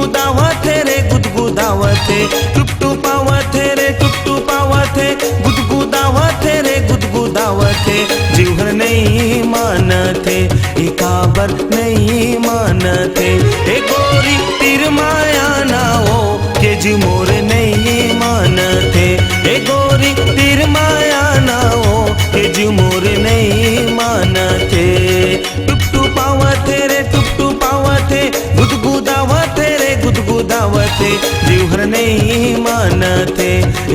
गुदगुदावते रे गुदगुदावते, टुपटुपावते रे टुपटुपावते, गुदगुदावते रे गुदगुदावते। जीवर नहीं मानते एकाबर नहीं मानते, ए गोरी तिर माया ना हो के जी मोर नहीं मानते, ए गोरी तिर माया ना हो के जी मोर नहीं मानते। टुपटुपावते रे टुपटुपावते, गुदगुदावते रे गुदगुदावते। जीवर नहीं मानते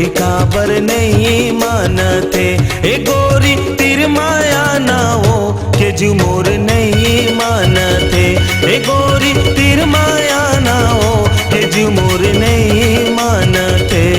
एकाबर नहीं मानते, ए गोरी तिर माया ना हो के जी मोर नहीं मानते, ए गोरी तिर माया ना हो के जी मोर नहीं मानते।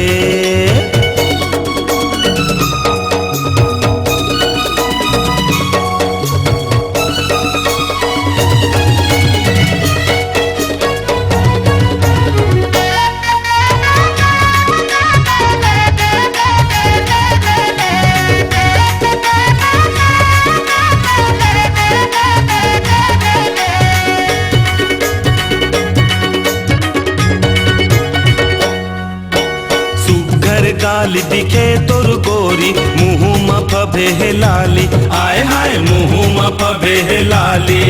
गाल दिखे तोर गोरी मुँह में फबे लाली, आय हाय मुँह में फबे लाली।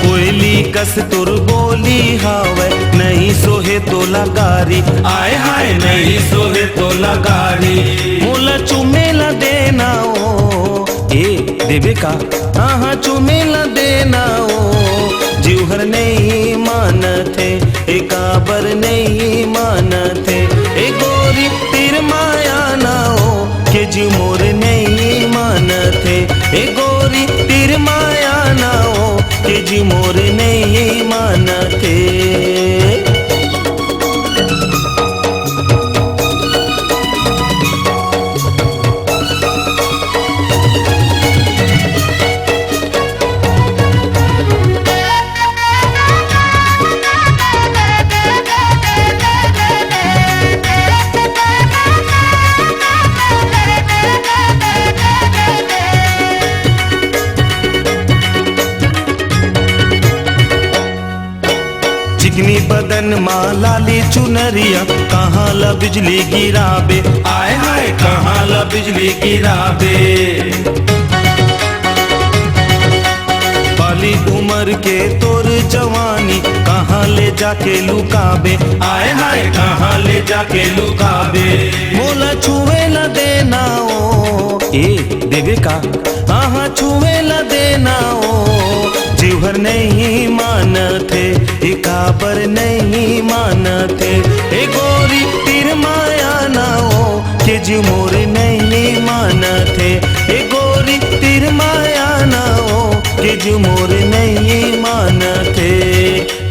कोयली कस तोर बोली हावे नहीं सोहे तो लगारी, आय हाय नहीं सोहे तो लगारी। मोला चुमेला देना ओ ए देवे का, हाँ हाँ चुमेला देना ओ। जीवर नहीं मानते एकाबर नहीं मानते, ए गोरी तिर माया ना हो के जी मोर नहीं मानते, ए गोरी तिर माया ना हो के जी मोर नहीं मानते। चिकनी बदन माँ लाली चुनरिया, कहाँ ला बिजली गिराबे, आय हाय कहाँ ला बिजली गिराबे। बाली उम्र के तोर जवानी कहाँ ले जाके लुकाबे, आय हाय कहाँ ले जाके लुकाबे। मोला छुए न देना ओ ए देवे का, हाँ हाँ छुए न देना ओ। जीवर नहीं मानते एकाबर नहीं मानते, ए गोरी तिर माया ना हो के जी मोर नहीं मानते, ए गोरी तिर माया ना हो के जी मोर नहीं मानते।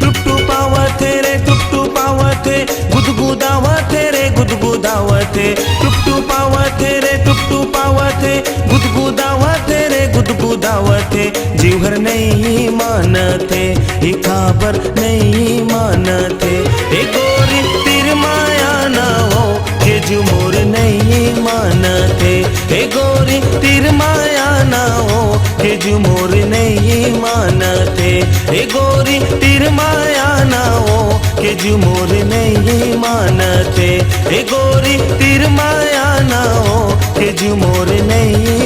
टुपटुपावते रे टुपटुपावते, गुदगुदावते रे गुदगुदावते, टुपटुपावते रे टुपटुपावते, गुदगुदावते रे गुदगुदावते। जीवर नहीं मानते एकाबर नहीं मानते, ए गोरी तिर माया ना हो के जी मोर नहीं मानते, ए गोरी तिर माया ना हो के जी मोर नहीं मानते, ए गोरी तिर माया ना हो के जी मोर नहीं मानते, ए गोरी तिर माया ना हो के जी मोर नहीं